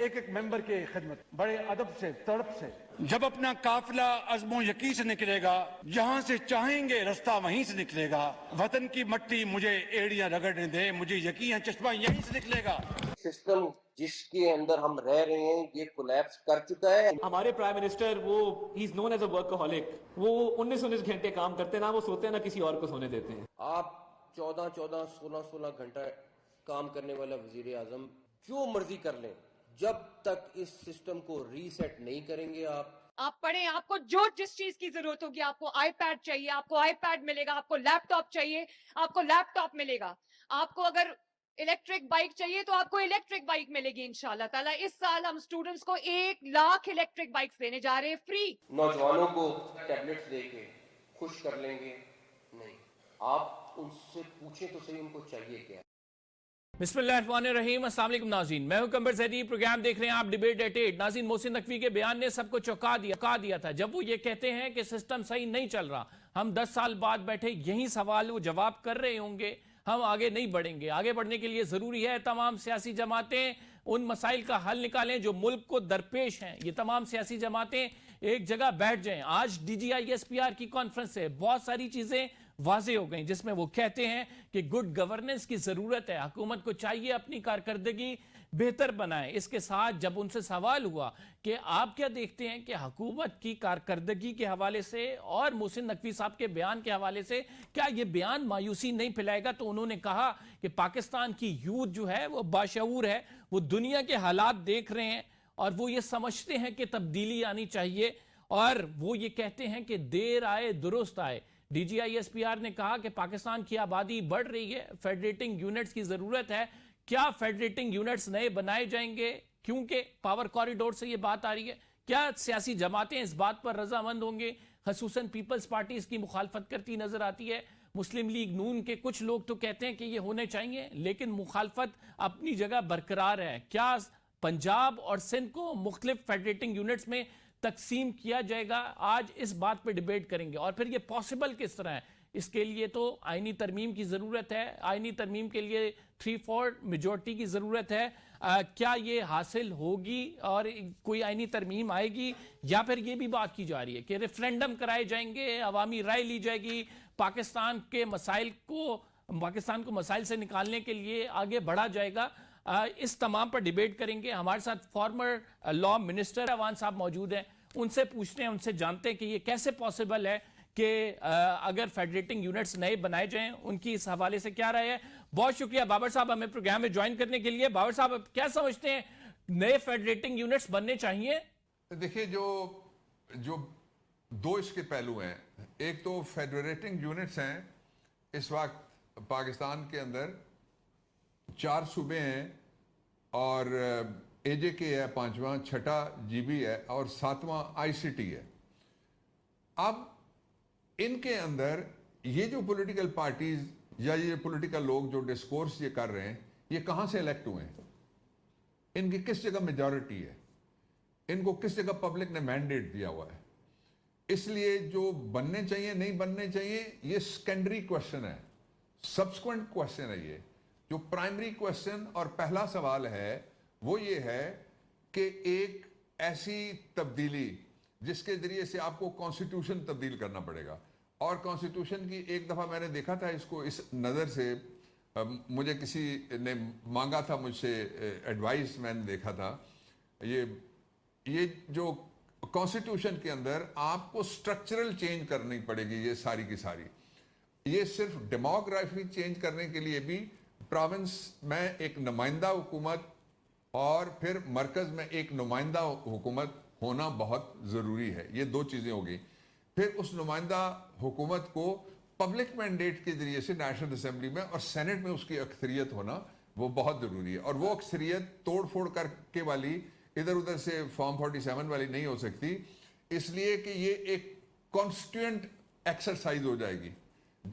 ایک ایک ممبر کے خدمت بڑے ادب سے تڑپ سے جب اپنا قافلہ عزم و یقین سے نکلے گا، جہاں سے چاہیں گے رستہ وہیں سے نکلے گا، وطن کی مٹی مجھے ایڑیاں رگڑنے دے، مجھے یقین ہے چشمہ یہیں سے نکلے گا۔ سسٹم جس کے اندر ہم رہ رہے ہیں یہ کولیپس کر چکا ہے۔ ہمارے پرائم منسٹر وہ ہی از نون ایز اے ورکہولک، وہ 19 گھنٹے کام کرتے ہیں، نہ وہ سوتے ہیں نہ کسی اور کو سونے دیتے ہیں۔ آپ 14 16 گھنٹہ کام کرنے والا وزیر اعظم جو مرضی کر لیں، جب تک اس سسٹم کو ری سیٹ نہیں کریں گے آپ پڑھیں، آپ کو جس چیز کی ضرورت ہوگی، آپ کو آئی پیڈ چاہیے، آپ کو آئی پیڈ ملے گا، آپ کو لیپ ٹاپ چاہیے، آپ کو لیپ ٹاپ ملے گا، آپ کو اگر الیکٹرک بائک چاہیے تو آپ کو الیکٹرک بائک ملے گی انشاءاللہ تعالیٰ۔ اس سال ہم اسٹوڈنٹس کو 1,00,000 الیکٹرک بائکس دینے جا رہے ہیں فری۔ نوجوانوں کو ٹیبلٹس دے کے خوش کر لیں گے؟ نہیں، آپ ان سے پوچھیں تو صحیح ان کو چاہیے کیا۔ بسم اللہ الرحمن الرحیم، السلام علیکم ناظرین، میں ہوں قمر زیدی، پروگرام دیکھ رہے ہیں آپ ڈیبیٹ ایٹ 8۔ ناظرین، محسن نقوی کے بیان نے سب کو چونکا دیا تھا جب وہ یہ کہتے ہیں کہ سسٹم صحیح نہیں چل رہا، ہم 10 سال بعد بیٹھے یہی سوال وہ جواب کر رہے ہوں گے، ہم آگے نہیں بڑھیں گے۔ آگے بڑھنے کے لیے ضروری ہے تمام سیاسی جماعتیں ان مسائل کا حل نکالیں جو ملک کو درپیش ہیں، یہ تمام سیاسی جماعتیں ایک جگہ بیٹھ جائیں۔ آج DGISPR کی کانفرنس سے بہت ساری چیزیں واضح ہو گئیں، جس میں وہ کہتے ہیں کہ گڈ گورننس کی ضرورت ہے، حکومت کو چاہیے اپنی کارکردگی بہتر بنائے۔ اس کے ساتھ جب ان سے سوال ہوا کہ آپ کیا دیکھتے ہیں کہ حکومت کی کارکردگی کے حوالے سے اور محسن نقوی صاحب کے بیان کے حوالے سے کیا یہ بیان مایوسی نہیں پھیلائے گا، تو انہوں نے کہا کہ پاکستان کی یوتھ جو ہے وہ باشعور ہے، وہ دنیا کے حالات دیکھ رہے ہیں اور وہ یہ سمجھتے ہیں کہ تبدیلی آنی چاہیے، اور وہ یہ کہتے ہیں کہ دیر آئے درست آئے۔ DGISPR نے کہا کہ پاکستان کی آبادی بڑھ رہی ہے، فیڈریٹنگ یونٹس کی ضرورت ہے۔ کیا فیڈریٹنگ یونٹس نئے بنائے جائیں گے کیونکہ پاور کوریڈور سے یہ بات آ رہی ہے؟ کیا سیاسی جماعتیں اس بات پر رضامند ہوں گے؟ خصوصاً پیپلز پارٹی اس کی مخالفت کرتی نظر آتی ہے۔ مسلم لیگ نون کے کچھ لوگ تو کہتے ہیں کہ یہ ہونے چاہیے، لیکن مخالفت اپنی جگہ برقرار ہے۔ کیا پنجاب اور سندھ کو مختلف فیڈریٹنگ یونٹس میں تقسیم کیا جائے گا؟ آج اس بات پہ ڈیبیٹ کریں گے، اور پھر یہ پاسبل کس طرح ہے؟ اس کے لیے تو آئینی ترمیم کی ضرورت ہے، آئینی ترمیم کے لیے 3/4 میجورٹی کی ضرورت ہے۔ کیا یہ حاصل ہوگی اور کوئی آئینی ترمیم آئے گی، یا پھر یہ بھی بات کی جا رہی ہے کہ ریفرینڈم کرائے جائیں گے، عوامی رائے لی جائے گی، پاکستان کو مسائل سے نکالنے کے لیے آگے بڑھا جائے گا؟ اس تمام پر ڈیبیٹ کریں گے۔ ہمارے ساتھ فارمر لاء منسٹر اوان صاحب موجود ہیں، ان سے پوچھتے ہیں، ان سے جانتے ہیں کہ یہ کیسے پاسبل ہے کہ اگر فیڈریٹنگ یونٹس نئے بنائے جائیں، ان کی اس حوالے سے کیا رائے ہے۔ بہت شکریہ بابر صاحب ہمیں پروگرام میں جوائن کرنے کے لیے۔ بابر صاحب کیا سمجھتے ہیں، نئے فیڈریٹنگ یونٹس بننے چاہیے؟ دیکھیں، جو دو اس کے پہلو ہیں، ایک تو فیڈریٹنگ یونٹس ہیں۔ اس وقت پاکستان کے اندر 4 صوبے ہیں اور AJK ہے 5واں، 6واں GB ہے اور 7واں ICT ہے۔ اب ان کے اندر یہ جو پولیٹیکل پارٹیز یا یہ پولیٹیکل لوگ جو ڈسکورس یہ کر رہے ہیں، یہ کہاں سے الیکٹ ہوئے ہیں؟ ان کی کس جگہ میجورٹی ہے؟ ان کو کس جگہ پبلک نے مینڈیٹ دیا ہوا ہے؟ اس لیے جو بننے چاہیے نہیں بننے چاہیے یہ سیکنڈری کوشچن ہے، سبسیکوینٹ کوشچن ہے۔ یہ جو پرائمری کوشچن اور پہلا سوال ہے وہ یہ ہے کہ ایک ایسی تبدیلی جس کے ذریعے سے آپ کو کانسٹیٹیوشن تبدیل کرنا پڑے گا، اور کانسٹیٹیوشن کی ایک دفعہ میں نے دیکھا تھا اس کو اس نظر سے، مجھے کسی نے مانگا تھا مجھ سے ایڈوائس، میں نے دیکھا تھا یہ جو کانسٹیٹیوشن کے اندر آپ کو سٹرکچرل چینج کرنی پڑے گی، یہ ساری کی ساری، یہ صرف ڈیموگرافی چینج کرنے کے لیے بھی پروونس میں ایک نمائندہ حکومت اور پھر مرکز میں ایک نمائندہ حکومت ہونا بہت ضروری ہے۔ یہ دو چیزیں ہوگی۔ پھر اس نمائندہ حکومت کو پبلک مینڈیٹ کے ذریعے سے نیشنل اسمبلی میں اور سینٹ میں اس کی اکثریت ہونا وہ بہت ضروری ہے، اور وہ اکثریت توڑ پھوڑ کر کے والی، ادھر ادھر سے فارم 47 والی نہیں ہو سکتی، اس لیے کہ یہ ایک کانسٹیٹوئنٹ ایکسرسائز ہو جائے گی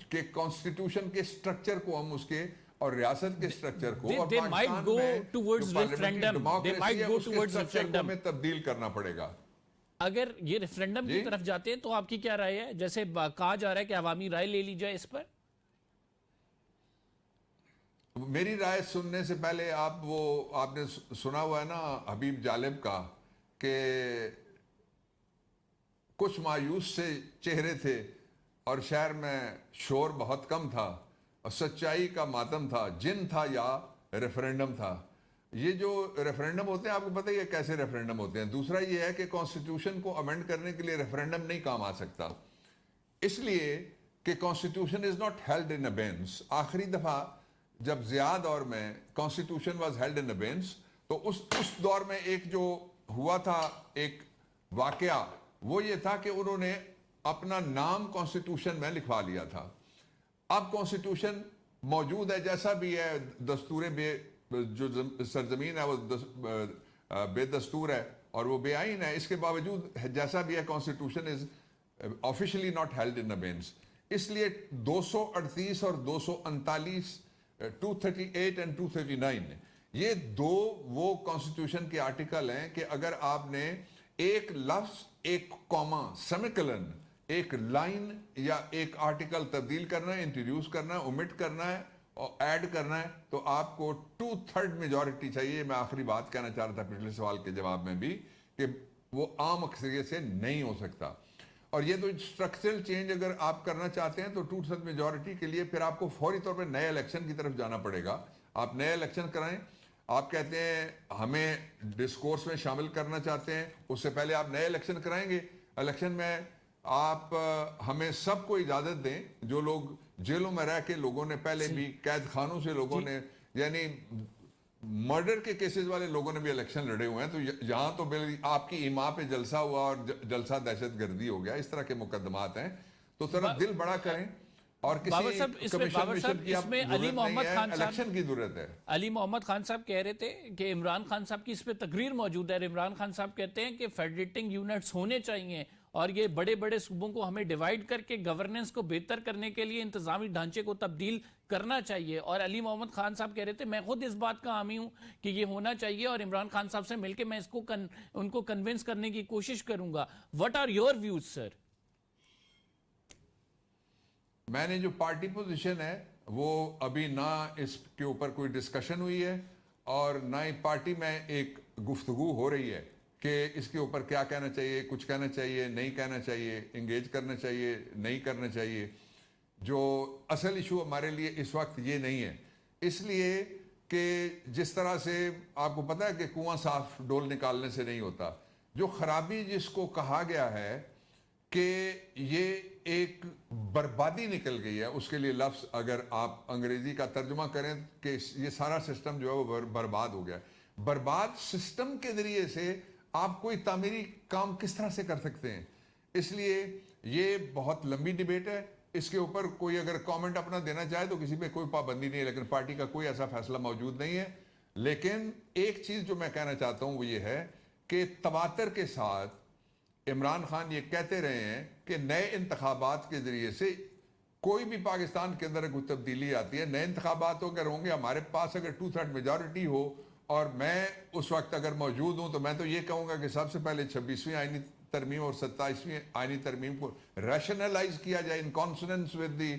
کہ کانسٹیٹیوشن کے سٹرکچر کو ہم اس کے اور ریاست کے سٹرکچر کو اور پاکستان میں جو پارلیمنٹری ڈیموکریسی ہے اس کے سٹرکچر کو ہمیں تبدیل کرنا پڑے گا۔ اگر یہ ریفرینڈم کی طرف جاتے ہیں تو آپ کی کیا رائے ہے؟ جیسے کہا جا رہا ہے کہ عوامی رائے لے لی جائے اس پر۔ میری رائے سننے سے پہلے آپ نے سنا ہوا ہے نا حبیب جالب کا کہ کچھ مایوس سے چہرے تھے اور شہر میں شور بہت کم تھا اور سچائی کا ماتم تھا، جن تھا یا ریفرینڈم تھا. یہ جو ریفرینڈم ہوتے ہیں آپ کو پتہ ہی ہے کیسے ریفرینڈم ہوتے ہیں. دوسرا یہ ہے کہ کانسٹیٹیوشن کو امینڈ کرنے کے لیے ریفرینڈم نہیں کام آ سکتا، اس لیے کہ constitution is not held in abeyance. آخری دفعہ جب ضیاء دور میں constitution was held in abeyance تو اس دور میں ایک جو ہوا تھا ایک واقعہ وہ یہ تھا کہ انہوں نے اپنا نام کانسٹیٹیوشن میں لکھوا لیا تھا. اب کانسٹیٹیوشن موجود ہے جیسا بھی ہے، دستور جو سرزمین ہے وہ بے دستور ہے اور وہ بے آئین ہے، اس کے باوجود جیسا بھی ہے constitution is officially not held in abeyance. اس لیے 238 اور 239 238 اینڈ 239 یہ دو وہ کانسٹیٹیوشن کے آرٹیکل ہیں کہ اگر آپ نے ایک لفظ، ایک کوما، سیمیکولن، ایک لائن یا ایک آرٹیکل تبدیل کرنا ہے، انٹروڈیوس کرنا ہے، اومٹ کرنا ہے اور ایڈ کرنا ہے تو آپ کو 2/3 میجورٹی چاہیے. میں آخری بات کہنا چاہ رہا تھا پچھلے سوال کے جواب میں بھی کہ وہ عام اکثریت سے نہیں ہو سکتا. اور یہ تو اسٹرکچرل چینج اگر آپ کرنا چاہتے ہیں تو 2/3 میجورٹی کے لیے پھر آپ کو فوری طور پہ نئے الیکشن کی طرف جانا پڑے گا. آپ نئے الیکشن کرائیں. آپ کہتے ہیں ہمیں ڈسکورس میں شامل کرنا چاہتے ہیں، اس سے پہلے آپ نئے الیکشن کرائیں گے. الیکشن میں آپ ہمیں سب کو اجازت دیں، جو لوگ جیلوں میں رہ کے لوگوں نے پہلے بھی قید خانوں سے لوگوں نے یعنی مرڈر کے کیسز والے لوگوں نے بھی الیکشن لڑے ہوئے ہیں، تو یہاں تو آپ کی ایما پہ جلسہ ہوا اور جلسہ دہشت گردی ہو گیا. اس طرح کے مقدمات ہیں تو ذرا دل بڑا کریں اور کسی اس میں علی محمد خان صاحب الیکشن کی ضرورت ہے. علی محمد خان صاحب کہہ رہے تھے کہ عمران خان صاحب کی اس پہ تقریر موجود ہے. عمران خان صاحب کہتے ہیں کہ فیڈریٹنگ یونٹس ہونے چاہیے اور یہ بڑے بڑے صوبوں کو ہمیں ڈیوائیڈ کر کے گورننس کو بہتر کرنے کے لیے انتظامی ڈھانچے کو تبدیل کرنا چاہیے. اور علی محمد خان صاحب کہہ رہے تھے میں خود اس بات کا حامی ہوں کہ یہ ہونا چاہیے اور عمران خان صاحب سے مل کے میں ان کو کنونس کرنے کی کوشش کروں گا. واٹ آر یور ویوز سر؟ میں نے جو پارٹی پوزیشن ہے وہ ابھی نہ اس کے اوپر کوئی ڈسکشن ہوئی ہے اور نہ ہی پارٹی میں ایک گفتگو ہو رہی ہے کہ اس کے اوپر کیا کہنا چاہیے، کچھ کہنا چاہیے، نہیں کہنا چاہیے، انگیج کرنا چاہیے، نہیں کرنا چاہیے. جو اصل ایشو ہمارے لیے اس وقت یہ نہیں ہے، اس لیے کہ جس طرح سے آپ کو پتہ ہے کہ کنواں صاف ڈول نکالنے سے نہیں ہوتا. جو خرابی جس کو کہا گیا ہے کہ یہ ایک بربادی نکل گئی ہے، اس کے لیے لفظ اگر آپ انگریزی کا ترجمہ کریں کہ یہ سارا سسٹم جو ہے وہ برباد ہو گیا. برباد سسٹم کے ذریعے سے آپ کوئی تعمیری کام کس طرح سے کر سکتے ہیں؟ اس لیے یہ بہت لمبی ڈیبیٹ ہے. اس کے اوپر کوئی اگر کامنٹ اپنا دینا چاہے تو کسی پہ کوئی پابندی نہیں ہے، لیکن پارٹی کا کوئی ایسا فیصلہ موجود نہیں ہے. لیکن ایک چیز جو میں کہنا چاہتا ہوں وہ یہ ہے کہ تواتر کے ساتھ عمران خان یہ کہتے رہے ہیں کہ نئے انتخابات کے ذریعے سے کوئی بھی پاکستان کے اندر کوئی تبدیلی آتی ہے. نئے انتخابات اگر ہوں گے، ہمارے پاس اگر 2/3 میجورٹی ہو اور میں اس وقت اگر موجود ہوں تو میں تو یہ کہوں گا کہ سب سے پہلے 26ویں آئینی ترمیم اور 27ویں آئینی ترمیم کو ریشنلائز کیا جائے in consonance with the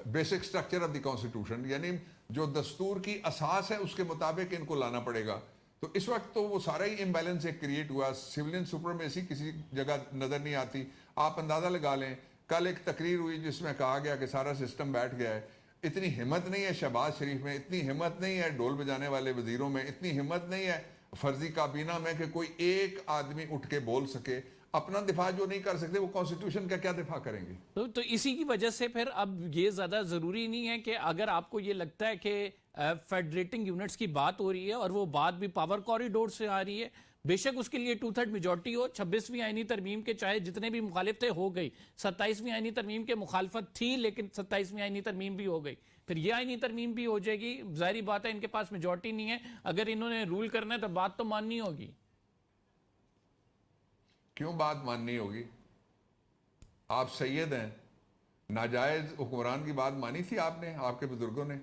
basic structure of the constitution, یعنی جو دستور کی اساس ہے اس کے مطابق ان کو لانا پڑے گا. تو اس وقت تو وہ سارا ہی امبیلنس ایک کریٹ ہوا. سیولین سپرمیسی کسی جگہ نظر نہیں آتی. آپ اندازہ لگا لیں کل ایک تقریر ہوئی جس میں کہا گیا کہ سارا سسٹم بیٹھ گیا ہے. اتنی ہمت نہیں ہے شہباز شریف میں، اتنی ہمت نہیں ہے ڈھول بجانے والے وزیروں میں، اتنی ہمت نہیں ہے فرضی کابینہ میں کہ کوئی ایک آدمی اٹھ کے بول سکے. اپنا دفاع جو نہیں کر سکتے وہ کانسٹیٹیوشن کا کیا دفاع کریں گے؟ تو اسی کی وجہ سے پھر اب یہ زیادہ ضروری نہیں ہے کہ اگر آپ کو یہ لگتا ہے کہ فیڈریٹنگ یونٹس کی بات ہو رہی ہے اور وہ بات بھی پاور کوریڈور سے آ رہی ہے، بے شک اس کے لیے 2/3 میجورٹی ہو. 26ویں آئینی ترمیم کے چاہے جتنے بھی مخالف تھے ہو گئی، 27ویں آئینی ترمیم کے مخالفت تھی لیکن 27ویں آئینی ترمیم بھی ہو گئی، پھر یہ آئینی ترمیم بھی ہو جائے گی. ظاہری بات ہے ان کے پاس میجورٹی نہیں ہے، اگر انہوں نے رول کرنا ہے تو بات تو ماننی ہوگی. کیوں بات ماننی ہوگی؟ آپ سید ہیں، ناجائز حکمران کی بات مانی تھی آپ نے، آپ کے بزرگوں نے.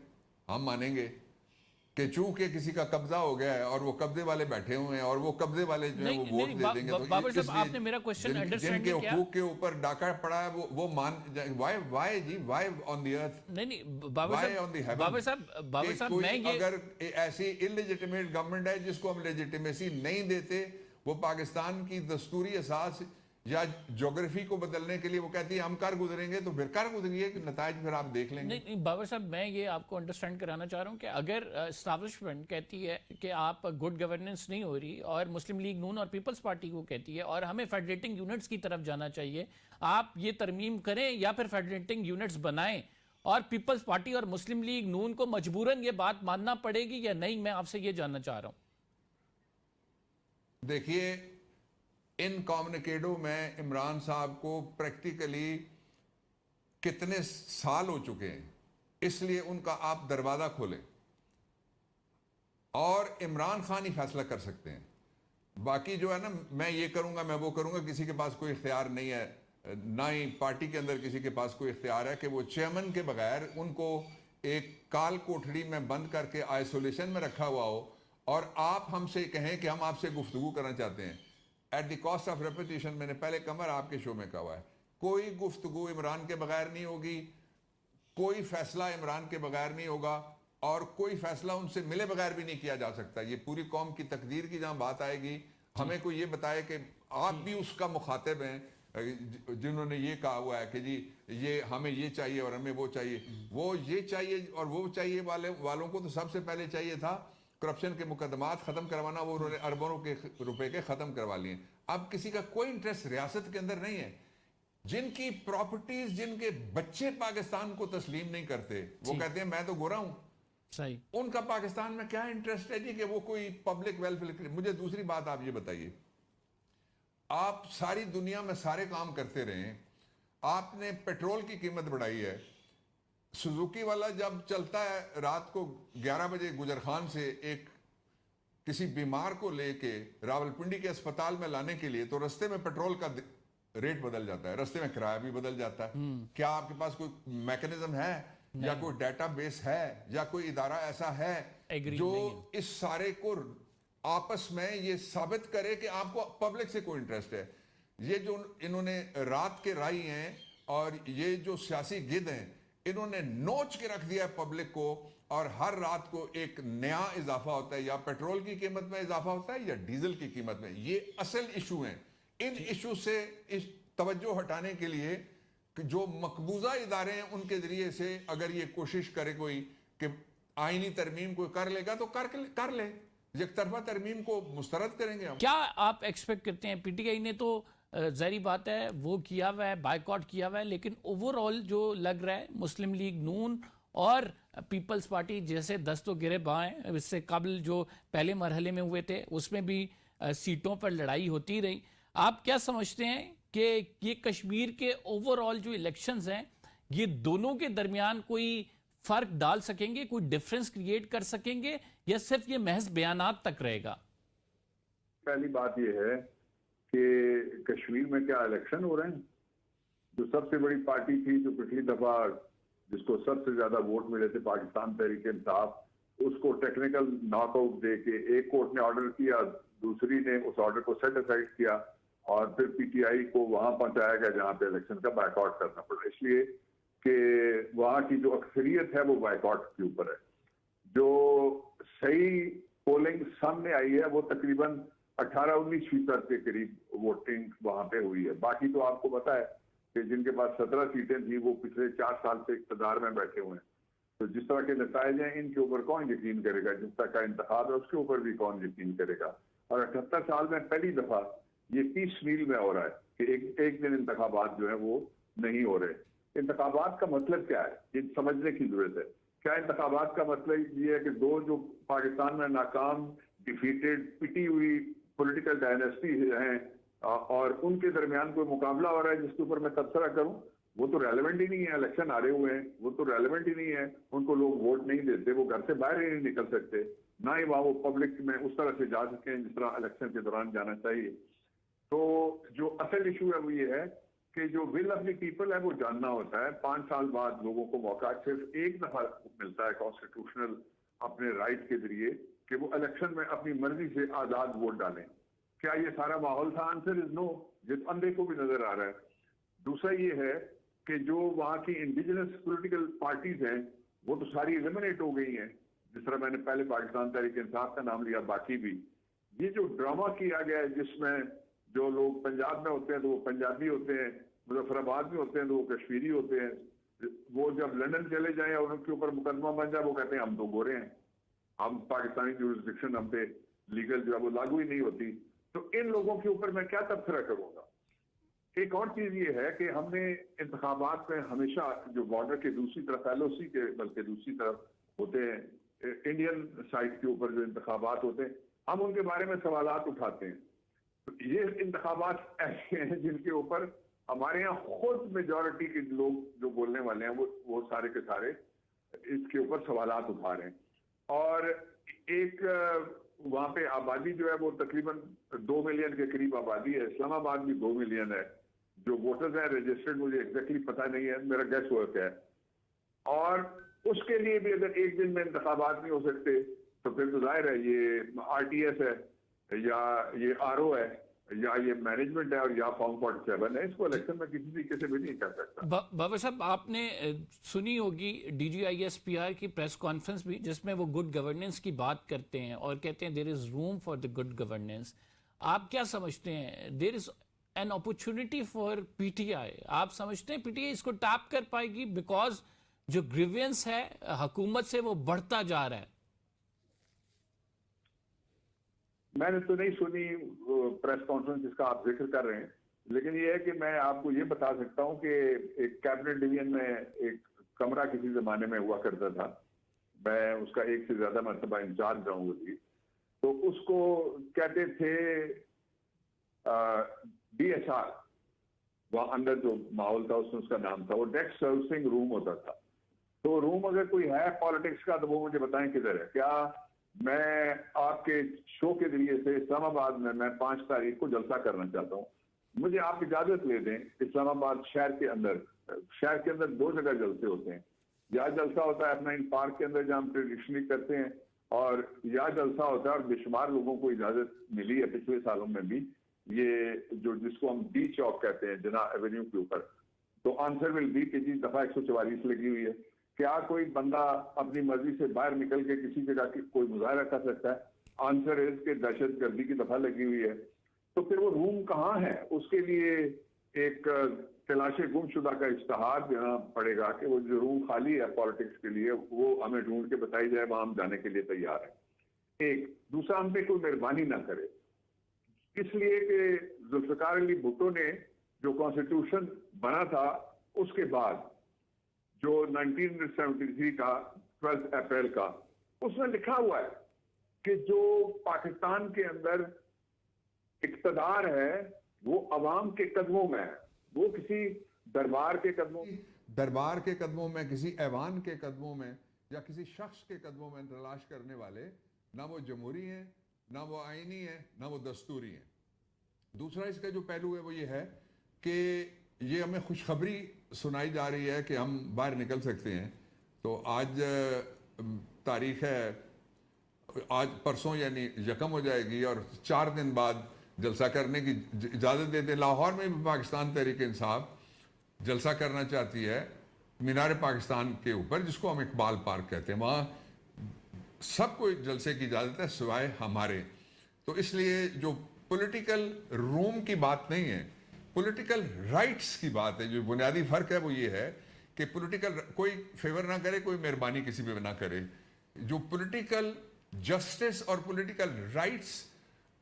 ہم مانیں گے کہ چونکہ کسی کا قبضہ ہو گیا ہے اور وہ قبضے والے بیٹھے ہوئے ہیں اور وہ قبضے والے جو ہیں وہ ووٹ دے دیں گے، تو بابر اس صاحب لیے آپ نے میرا کوشچن جن انڈرسٹینڈ کے نہیں کیا. حقوق کے اوپر ڈاکہ پڑا ہے وہ مان وائی جی وائی آن دی ارتھ، نہیں بابر صاحب میں یہ اگر ایسی انلیجیٹمیٹ گورنمنٹ ہے جس کو ہم لیجیٹیمیسی نہیں دیتے، وہ پاکستان کی دستوری اساس یا جغرافی کو بدلنے کے لیے وہ کہتی ہے ہم کر گزریں گے، تو پھر کر گزریے، نتائج پھر آپ دیکھ لیں گے. نہیں بابر صاحب میں یہ آپ کو انڈرسٹینڈ کرانا چاہ رہا ہوں کہ اگر اسٹیبلشمنٹ کہتی ہے کہ آپ گڈ گورننس نہیں ہو رہی، اور مسلم لیگ نون اور پیپلز پارٹی کو کہتی ہے اور ہمیں فیڈریٹنگ یونٹس کی طرف جانا چاہیے، آپ یہ ترمیم کریں یا پھر فیڈریٹنگ یونٹس بنائیں، اور پیپلز پارٹی اور مسلم لیگ نون کو مجبوراً یہ بات ماننا پڑے گی یا نہیں، میں آپ سے یہ جاننا چاہ رہا ہوں. دیکھیے ان کمیونیکیڈو میں عمران صاحب کو پریکٹیکلی کتنے سال ہو چکے ہیں، اس لیے ان کا آپ دروازہ کھولیں اور عمران خان ہی فیصلہ کر سکتے ہیں. باقی جو ہے نا میں یہ کروں گا میں وہ کروں گا، کسی کے پاس کوئی اختیار نہیں ہے، نہ ہی پارٹی کے اندر کسی کے پاس کوئی اختیار ہے کہ وہ چیئرمین کے بغیر ان کو ایک کال کوٹھڑی میں بند کر کے آئسولیشن میں رکھا ہوا ہو اور آپ ہم سے کہیں کہ ہم آپ سے گفتگو کرنا چاہتے ہیں. At the cost of repetition میں نے پہلے کمر آپ کے شو میں کہا ہوا ہے، کوئی گفتگو عمران کے بغیر نہیں ہوگی، کوئی فیصلہ عمران کے بغیر نہیں ہوگا، اور کوئی فیصلہ ان سے ملے بغیر بھی نہیں کیا جا سکتا. یہ پوری قوم کی تقدیر کی جہاں بات آئے گی، ہمیں کوئی یہ بتائے کہ آپ بھی اس کا مخاطب ہیں جنہوں نے یہ کہا ہوا ہے کہ جی یہ ہمیں یہ چاہیے اور ہمیں وہ چاہیے، وہ یہ چاہیے اور وہ چاہیے والوں کو تو سب سے پہلے چاہیے تھا کرپشن کے مقدمات ختم کروانا، وہ انہوں نے اربوں کے روپے کے ختم کروا لیے. اب کسی کا کوئی انٹرسٹ ریاست کے اندر نہیں ہے. جن کی پراپرٹیز، جن کے بچے پاکستان کو تسلیم نہیں کرتے، وہ کہتے ہیں میں تو گورا ہوں، صحیح، ان کا پاکستان میں کیا انٹرسٹ ہے جی کہ وہ کوئی پبلک ویلفیئر. مجھے دوسری بات آپ یہ بتائیے، آپ ساری دنیا میں سارے کام کرتے رہے، آپ نے پیٹرول کی قیمت بڑھائی ہے. سوزوکی والا جب چلتا ہے رات کو 11 بجے گجر خان سے ایک کسی بیمار کو لے کے راولپنڈی کے اسپتال میں لانے کے لیے، تو رستے میں پیٹرول کا ریٹ بدل جاتا ہے، رستے میں کرایہ بھی بدل جاتا ہے. کیا آپ کے پاس کوئی میکنزم ہے یا کوئی ڈیٹا بیس ہے یا کوئی ادارہ ایسا ہے جو اس سارے کو آپس میں یہ ثابت کرے کہ آپ کو پبلک سے کوئی انٹرسٹ ہے؟ یہ جو انہوں نے رات کے رائی ہیں اور یہ جو سیاسی گد ہیں، انہوں نے نوچ کے رکھ دیا ہے پبلک کو، اور ہر رات کو ایک نیا اضافہ ہوتا ہے، یا پیٹرول کی قیمت میں اضافہ ہوتا ہے یا ڈیزل کی قیمت میں. یہ اصل ایشو ہیں. ان ایشو سے توجہ ہٹانے کے لیے جو مقبوضہ ادارے ہیں ان کے ذریعے سے اگر یہ کوشش کرے کوئی کہ آئینی ترمیم کوئی کر لے گا تو کر لے، یک طرفہ ترمیم کو مسترد کریں گے ہم. کیا آپ ایکسپیکٹ کرتے ہیں؟ پی ٹی آئی نے تو ظاہری بات ہے وہ کیا ہوا ہے، بائیکاٹ کیا ہوا ہے، لیکن اوور آل جو لگ رہا ہے مسلم لیگ نون اور پیپلز پارٹی جیسے دست و گریباں ہیں، اس سے قبل جو پہلے مرحلے میں ہوئے تھے اس میں بھی سیٹوں پر لڑائی ہوتی رہی. آپ کیا سمجھتے ہیں کہ یہ کشمیر کے اوور آل جو الیکشنز ہیں یہ دونوں کے درمیان کوئی فرق ڈال سکیں گے، کوئی ڈیفرنس کریٹ کر سکیں گے، یا صرف یہ محض بیانات تک رہے گا؟ پہلی بات یہ ہے کہ کشمیر میں کیا الیکشن ہو رہے ہیں؟ جو سب سے بڑی پارٹی تھی جو پچھلی دفعہ جس کو سب سے زیادہ ووٹ ملے تھے، پاکستان تحریک انصاف، اس کو ٹیکنیکل ناک آؤٹ دے کے ایک کورٹ نے آرڈر کیا، دوسری نے اس آرڈر کو سیٹ اسائڈ کیا، اور پھر پی ٹی آئی کو وہاں پہنچایا گیا جہاں پہ الیکشن کا بائیک آؤٹ کرنا پڑا، اس لیے کہ وہاں کی جو اکثریت ہے وہ بائیک آؤٹ کے اوپر ہے. جو صحیح پولنگ سامنے آئی ہے وہ تقریباً 18-19% کے قریب ووٹنگ وہاں پہ ہوئی ہے. باقی تو آپ کو پتا ہے کہ جن کے پاس 17 سیٹیں تھیں وہ پچھلے 4 سال سے اقتدار میں بیٹھے ہوئے ہیں. تو جس طرح کے نتائج ہیں ان کے اوپر کون یقین کرے گا؟ جس طرح کا انتخاب ہے اس کے اوپر بھی کون یقین کرے گا؟ اور 78 سال میں پہلی دفعہ یہ 30 میل میں ہو رہا ہے کہ ایک دن انتخابات جو ہیں وہ نہیں ہو رہے. انتخابات کا مطلب کیا ہے یہ سمجھنے کی ضرورت ہے. کیا انتخابات کا مطلب یہ ہے کہ دو جو پاکستان میں ناکام، ڈیفیٹڈ، پٹی ہوئی پولیٹیکل ڈائنیسٹی ہیں اور ان کے درمیان کوئی مقابلہ ہو رہا ہے جس کے اوپر میں تبصرہ کروں؟ وہ تو ریلیونٹ ہی نہیں ہے. الیکشن آ رہے ہوئے ہیں، وہ تو ریلیونٹ ہی نہیں ہے. ان کو لوگ ووٹ نہیں دیتے، وہ گھر سے باہر ہی نہیں نکل سکتے، نہ ہی وہاں وہ پبلک میں اس طرح سے جا سکیں جس طرح الیکشن کے دوران جانا چاہیے. تو جو اصل ایشو ہے وہ یہ ہے کہ جو ول آف دی پیپل ہے وہ جاننا ہوتا ہے. 5 سال بعد لوگوں کو موقع صرف ایک دفعہ ملتا ہے کانسٹیٹیوشنل اپنے رائٹ کے ذریعے کہ وہ الیکشن میں اپنی مرضی سے آزاد ووٹ ڈالیں. کیا یہ سارا ماحول تھا؟ آنسر از نو. جس اندھے کو بھی نظر آ رہا ہے. دوسرا یہ ہے کہ جو وہاں کی انڈیجنس پولیٹیکل پارٹیز ہیں وہ تو ساری ایلیمنیٹ ہو گئی ہیں. جس طرح میں نے پہلے پاکستان تحریک انصاف کا نام لیا, باقی بھی یہ جو ڈرامہ کیا گیا ہے جس میں جو لوگ پنجاب میں ہوتے ہیں تو وہ پنجابی ہوتے ہیں, مظفر آباد میں ہوتے ہیں تو وہ کشمیری ہوتے ہیں, وہ جب لندن چلے جائیں اور ان کے اوپر مقدمہ بن جائے وہ کہتے ہیں ہم تو گورے ہیں, ہم پاکستانی جورسڈکشن ہم پہ لیگل جو ہے وہ لاگو ہی نہیں ہوتی. تو ان لوگوں کے اوپر میں کیا تبصرہ کروں گا. ایک اور چیز یہ ہے کہ ہم نے انتخابات میں ہمیشہ جو بارڈر کے دوسری طرف LOC کے بلکہ دوسری طرف ہوتے ہیں انڈین سائٹ کے اوپر جو انتخابات ہوتے ہیں ہم ان کے بارے میں سوالات اٹھاتے ہیں. یہ انتخابات ایسے ہیں جن کے اوپر ہمارے یہاں خود میجورٹی کے لوگ جو بولنے والے ہیں وہ سارے کے سارے اس کے اوپر سوالات اٹھا رہے ہیں. اور ایک وہاں پہ آبادی جو ہے وہ تقریباً 2 ملین کے قریب آبادی ہے. اسلام آباد بھی 2 ملین ہے. جو ووٹرز ہیں رجسٹرڈ مجھے ایگزیکٹلی پتہ نہیں ہے, میرا گیس ورک ہے. اور اس کے لیے بھی اگر ایک دن میں انتخابات نہیں ہو سکتے تو پھر تو ظاہر ہے یہ RTS ہے یا یہ RO ہے یا یہ مینجمنٹ ہے اور یا فارم 47 ہے. اس کو الیکشن میں کسی طریقے سے بھی نہیں کر سکتا. بابر صاحب آپ نے سنی ہوگی DGISPR کی پریس کانفرنس بھی جس میں وہ گڈ گورننس کی بات کرتے ہیں اور کہتے ہیں there is room for the good governance. آپ کیا سمجھتے ہیں there is an opportunity for PTI؟ آپ سمجھتے ہیں PTI اس کو ٹیپ کر پائے گی؟ بیکاز جو گریوینس ہے حکومت سے وہ بڑھتا جا رہا ہے. میں نے تو نہیں سنی پریس کانفرنس جس کا آپ ذکر کر رہے ہیں, لیکن یہ ہے کہ میں آپ کو یہ بتا سکتا ہوں کہ ایک کیبنٹ ڈویژن میں ایک کمرہ کسی زمانے میں ہوا کرتا تھا, میں اس کا ایک سے زیادہ مرتبہ انچارج رہا ہوں. تو اس کو کہتے تھے DSR. وہاں اندر جو ماحول تھا اس کا نام تھا, وہ ڈیسک سروسنگ روم ہوتا تھا. تو روم اگر کوئی ہے پالیٹکس کا تو وہ مجھے بتائیں کدھر ہے. کیا میں آپ کے شو کے ذریعے سے اسلام آباد میں 5 تاریخ کو جلسہ کرنا چاہتا ہوں, مجھے آپ اجازت لے دیں. اسلام آباد شہر کے اندر 2 جگہ جلسے ہوتے ہیں. یا جلسہ ہوتا ہے F9 پارک کے اندر جہاں ہم ٹریڈیشنلی کرتے ہیں, اور یا جلسہ ہوتا ہے اور بے شمار لوگوں کو اجازت ملی ہے پچھلے سالوں میں بھی, یہ جو جس کو ہم ڈی چوک کہتے ہیں جنا ایونیو کے اوپر. تو آنسر ول بی کہ جی دفعہ 144 لگی ہوئی ہے. کیا کوئی بندہ اپنی مرضی سے باہر نکل کے کسی جگہ کی کوئی مظاہرہ کر سکتا ہے؟ آنسر ہے کہ دہشت گردی کی دفعہ لگی ہوئی ہے. تو پھر وہ روم کہاں ہے؟ اس کے لیے ایک تلاش گم شدہ کا اشتہار دینا پڑے گا کہ وہ جو روم خالی ہے پالیٹکس کے لیے وہ ہمیں ڈھونڈ کے بتائی جائے, وہاں ہم جانے کے لیے تیار ہیں. ایک دوسرا ہم پہ کوئی مہربانی نہ کرے, اس لیے کہ ذوالفقار علی بھٹو نے جو کانسٹیٹیوشن بنا تھا اس کے بعد جو 1973 کا 12 اپریل کا, اس میں لکھا ہوا ہے کہ جو پاکستان کے اندر اقتدار ہے وہ عوام کے قدموں میں ہے, وہ کسی دربار کے قدموں میں کسی ایوان کے قدموں میں یا کسی شخص کے قدموں میں تلاش کرنے والے نہ وہ جمہوری ہیں, نہ وہ آئینی ہیں, نہ وہ دستوری ہیں. دوسرا اس کا جو پہلو ہے وہ یہ ہے کہ یہ ہمیں خوشخبری سنائی جا رہی ہے کہ ہم باہر نکل سکتے ہیں. تو آج تاریخ ہے, آج پرسوں یعنی 1 ہو جائے گی اور 4 دن بعد جلسہ کرنے کی اجازت دیتے ہیں. لاہور میں بھی پاکستان تحریک انصاف جلسہ کرنا چاہتی ہے مینار پاکستان کے اوپر, جس کو ہم اقبال پارک کہتے ہیں. وہاں سب کو جلسے کی اجازت ہے سوائے ہمارے. تو اس لیے جو پولیٹیکل روم کی بات نہیں ہے, پولیٹیکل رائٹس کی بات ہے. جو بنیادی فرق ہے وہ یہ ہے کہ پولیٹیکل کوئی فیور نہ کرے, کوئی مہربانی کسی پہ نہ کرے. جو پولیٹیکل جسٹس اور پولیٹیکل رائٹس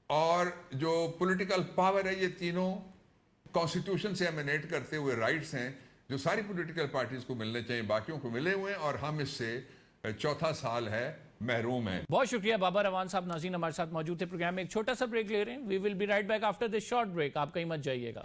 اور جو پولیٹیکل پاور ہے, یہ تینوں کانسٹیٹیوشن سے ایمینیٹ کرتے ہوئے رائٹس ہیں جو ساری پولیٹیکل پارٹیز کو ملنے چاہیے, باقیوں کو ملے ہوئے ہیں, اور ہم اس سے 4تھا سال ہے محروم ہیں. بہت شکریہ بابر اعوان صاحب. ناظرین ہمارے ساتھ موجود تھے پروگرام میں. ایک چھوٹا سا بریک لے رہے ہیں. We will be right back after this short break. آپ کہیں مت جائیے گا.